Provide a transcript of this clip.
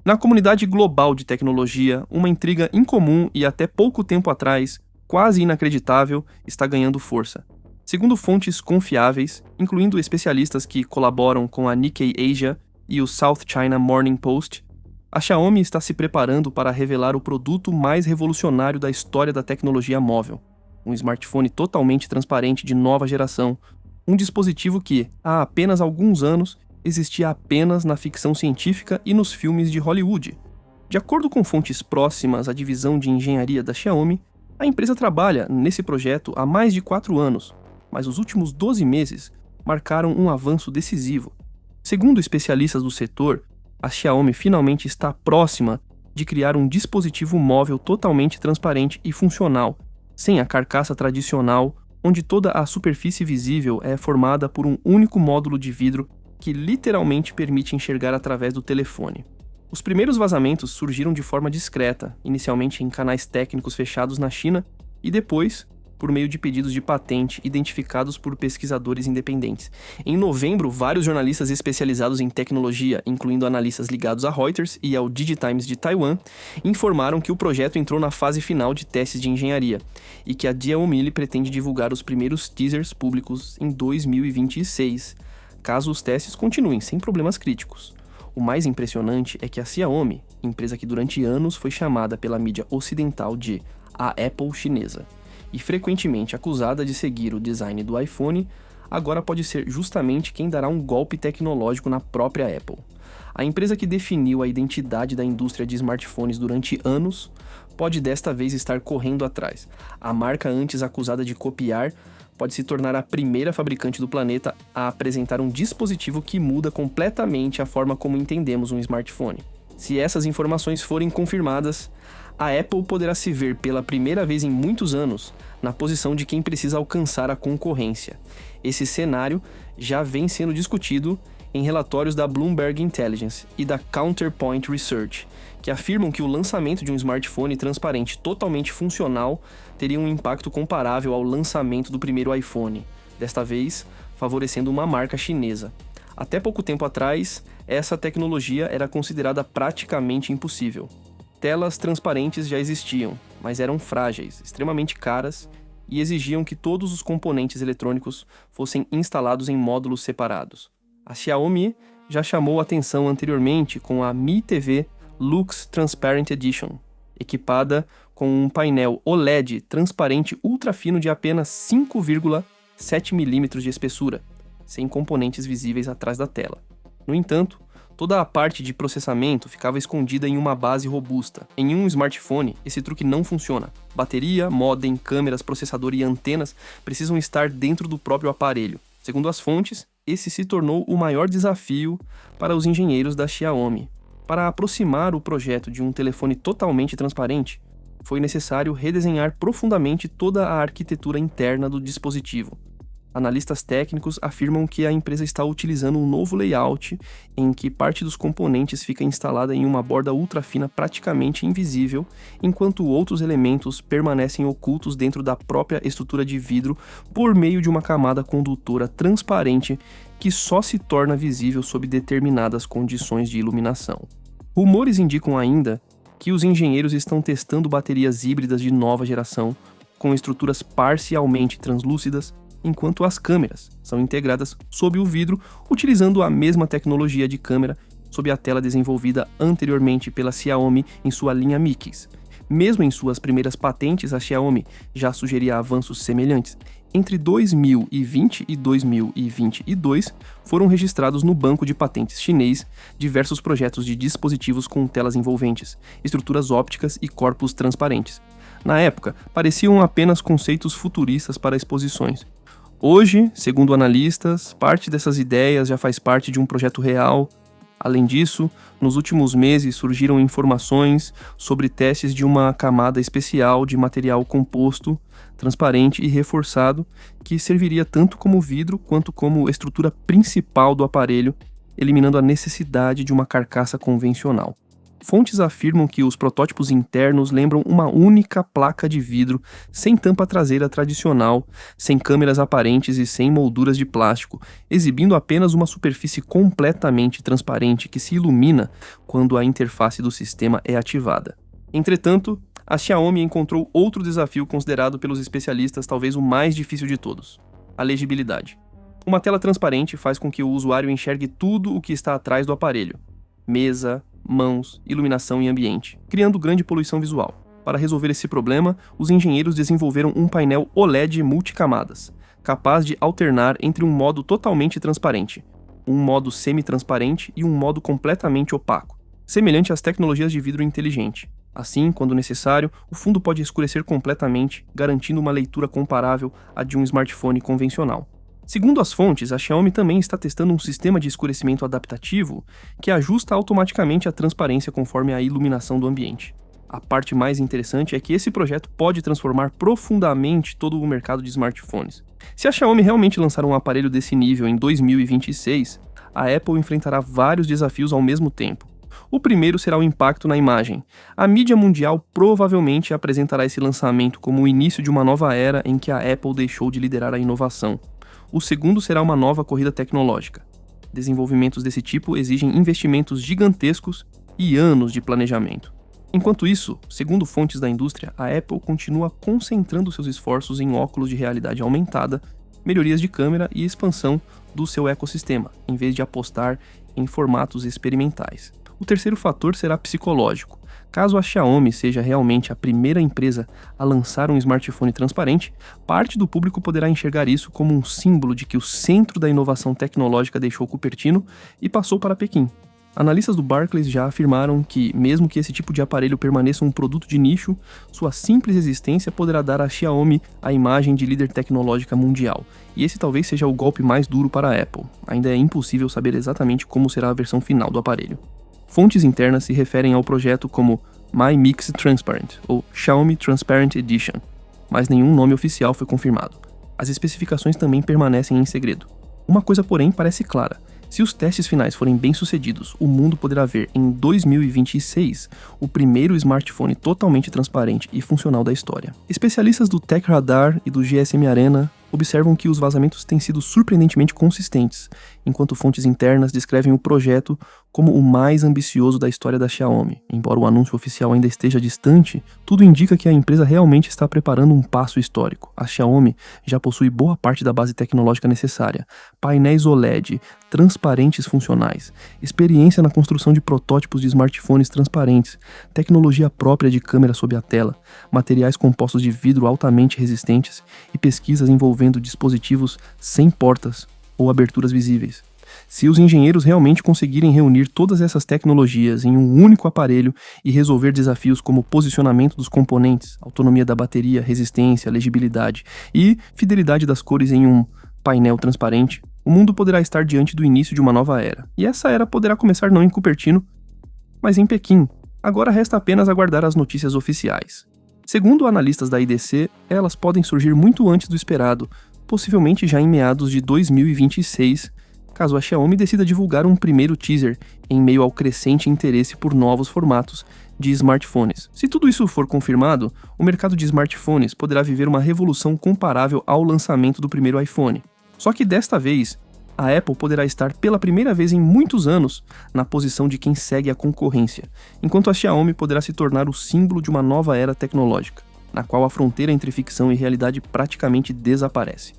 Na comunidade global de tecnologia, uma intriga incomum e até pouco tempo atrás, quase inacreditável, está ganhando força. Segundo fontes confiáveis, incluindo especialistas que colaboram com a Nikkei Asia e o South China Morning Post, a Xiaomi está se preparando para revelar o produto mais revolucionário da história da tecnologia móvel. Um smartphone totalmente transparente de nova geração, um dispositivo que, há apenas alguns anos, existia apenas na ficção científica e nos filmes de Hollywood. De acordo com fontes próximas à divisão de engenharia da Xiaomi, a empresa trabalha nesse projeto há mais de 4 anos, mas os últimos 12 meses marcaram um avanço decisivo. Segundo especialistas do setor, a Xiaomi finalmente está próxima de criar um dispositivo móvel totalmente transparente e funcional, sem a carcaça tradicional, onde toda a superfície visível é formada por um único módulo de vidro que literalmente permite enxergar através do telefone. Os primeiros vazamentos surgiram de forma discreta, inicialmente em canais técnicos fechados na China e depois por meio de pedidos de patente identificados por pesquisadores independentes. Em novembro, vários jornalistas especializados em tecnologia, incluindo analistas ligados à Reuters e ao DigiTimes de Taiwan, informaram que o projeto entrou na fase final de testes de engenharia e que a Xiaomi pretende divulgar os primeiros teasers públicos em 2026, caso os testes continuem sem problemas críticos. O mais impressionante é que a Xiaomi, empresa que durante anos foi chamada pela mídia ocidental de a Apple chinesa, e frequentemente acusada de seguir o design do iPhone, agora pode ser justamente quem dará um golpe tecnológico na própria Apple. A empresa que definiu a identidade da indústria de smartphones durante anos pode desta vez estar correndo atrás. A marca antes acusada de copiar pode se tornar a primeira fabricante do planeta a apresentar um dispositivo que muda completamente a forma como entendemos um smartphone. Se essas informações forem confirmadas, a Apple poderá se ver pela primeira vez em muitos anos na posição de quem precisa alcançar a concorrência. Esse cenário já vem sendo discutido em relatórios da Bloomberg Intelligence e da Counterpoint Research, que afirmam que o lançamento de um smartphone transparente totalmente funcional teria um impacto comparável ao lançamento do primeiro iPhone, desta vez favorecendo uma marca chinesa. Até pouco tempo atrás, essa tecnologia era considerada praticamente impossível. Telas transparentes já existiam, mas eram frágeis, extremamente caras e exigiam que todos os componentes eletrônicos fossem instalados em módulos separados. A Xiaomi já chamou atenção anteriormente com a Mi TV Lux Transparent Edition, equipada com um painel OLED transparente ultra fino de apenas 5,7 mm de espessura, sem componentes visíveis atrás da tela. No entanto, toda a parte de processamento ficava escondida em uma base robusta. Em um smartphone, esse truque não funciona. Bateria, modem, câmeras, processador e antenas precisam estar dentro do próprio aparelho. Segundo as fontes, esse se tornou o maior desafio para os engenheiros da Xiaomi. Para aproximar o projeto de um telefone totalmente transparente, foi necessário redesenhar profundamente toda a arquitetura interna do dispositivo. Analistas técnicos afirmam que a empresa está utilizando um novo layout em que parte dos componentes fica instalada em uma borda ultra fina praticamente invisível, enquanto outros elementos permanecem ocultos dentro da própria estrutura de vidro por meio de uma camada condutora transparente que só se torna visível sob determinadas condições de iluminação. Rumores indicam ainda que os engenheiros estão testando baterias híbridas de nova geração com estruturas parcialmente translúcidas, enquanto as câmeras são integradas sob o vidro utilizando a mesma tecnologia de câmera sob a tela desenvolvida anteriormente pela Xiaomi em sua linha Mi. Mesmo em suas primeiras patentes, a Xiaomi já sugeria avanços semelhantes. Entre 2020 e 2022, foram registrados no banco de patentes chinês diversos projetos de dispositivos com telas envolventes, estruturas ópticas e corpos transparentes. Na época, pareciam apenas conceitos futuristas para exposições. Hoje, segundo analistas, parte dessas ideias já faz parte de um projeto real. Além disso, nos últimos meses surgiram informações sobre testes de uma camada especial de material composto, transparente e reforçado, que serviria tanto como vidro quanto como estrutura principal do aparelho, eliminando a necessidade de uma carcaça convencional. Fontes afirmam que os protótipos internos lembram uma única placa de vidro, sem tampa traseira tradicional, sem câmeras aparentes e sem molduras de plástico, exibindo apenas uma superfície completamente transparente que se ilumina quando a interface do sistema é ativada. Entretanto, a Xiaomi encontrou outro desafio considerado pelos especialistas talvez o mais difícil de todos: a legibilidade. Uma tela transparente faz com que o usuário enxergue tudo o que está atrás do aparelho: mesa, mãos, iluminação e ambiente, criando grande poluição visual. Para resolver esse problema, os engenheiros desenvolveram um painel OLED multicamadas, capaz de alternar entre um modo totalmente transparente, um modo semi-transparente e um modo completamente opaco, semelhante às tecnologias de vidro inteligente. Assim, quando necessário, o fundo pode escurecer completamente, garantindo uma leitura comparável à de um smartphone convencional. Segundo as fontes, a Xiaomi também está testando um sistema de escurecimento adaptativo que ajusta automaticamente a transparência conforme a iluminação do ambiente. A parte mais interessante é que esse projeto pode transformar profundamente todo o mercado de smartphones. Se a Xiaomi realmente lançar um aparelho desse nível em 2026, a Apple enfrentará vários desafios ao mesmo tempo. O primeiro será o impacto na imagem. A mídia mundial provavelmente apresentará esse lançamento como o início de uma nova era em que a Apple deixou de liderar a inovação. O segundo será uma nova corrida tecnológica. Desenvolvimentos desse tipo exigem investimentos gigantescos e anos de planejamento. Enquanto isso, segundo fontes da indústria, a Apple continua concentrando seus esforços em óculos de realidade aumentada, melhorias de câmera e expansão do seu ecossistema, em vez de apostar em formatos experimentais. O terceiro fator será psicológico. Caso a Xiaomi seja realmente a primeira empresa a lançar um smartphone transparente, parte do público poderá enxergar isso como um símbolo de que o centro da inovação tecnológica deixou Cupertino e passou para Pequim. Analistas do Barclays já afirmaram que, mesmo que esse tipo de aparelho permaneça um produto de nicho, sua simples existência poderá dar à Xiaomi a imagem de líder tecnológica mundial. E esse talvez seja o golpe mais duro para a Apple. Ainda é impossível saber exatamente como será a versão final do aparelho. Fontes internas se referem ao projeto como Mi Mix Transparent, ou Xiaomi Transparent Edition, mas nenhum nome oficial foi confirmado. As especificações também permanecem em segredo. Uma coisa, porém, parece clara: se os testes finais forem bem-sucedidos, o mundo poderá ver em 2026 o primeiro smartphone totalmente transparente e funcional da história. Especialistas do Tech Radar e do GSM Arena observam que os vazamentos têm sido surpreendentemente consistentes, enquanto fontes internas descrevem o projeto como o mais ambicioso da história da Xiaomi. Embora o anúncio oficial ainda esteja distante, tudo indica que a empresa realmente está preparando um passo histórico. A Xiaomi já possui boa parte da base tecnológica necessária: painéis OLED, transparentes funcionais, experiência na construção de protótipos de smartphones transparentes, tecnologia própria de câmera sob a tela, materiais compostos de vidro altamente resistentes e pesquisas envolvendo dispositivos sem portas ou aberturas visíveis. Se os engenheiros realmente conseguirem reunir todas essas tecnologias em um único aparelho e resolver desafios como posicionamento dos componentes, autonomia da bateria, resistência, legibilidade e fidelidade das cores em um painel transparente, o mundo poderá estar diante do início de uma nova era. E essa era poderá começar não em Cupertino, mas em Pequim. Agora resta apenas aguardar as notícias oficiais. Segundo analistas da IDC, elas podem surgir muito antes do esperado, possivelmente já em meados de 2026, caso a Xiaomi decida divulgar um primeiro teaser em meio ao crescente interesse por novos formatos de smartphones. Se tudo isso for confirmado, o mercado de smartphones poderá viver uma revolução comparável ao lançamento do primeiro iPhone. Só que desta vez, a Apple poderá estar pela primeira vez em muitos anos na posição de quem segue a concorrência, enquanto a Xiaomi poderá se tornar o símbolo de uma nova era tecnológica, na qual a fronteira entre ficção e realidade praticamente desaparece.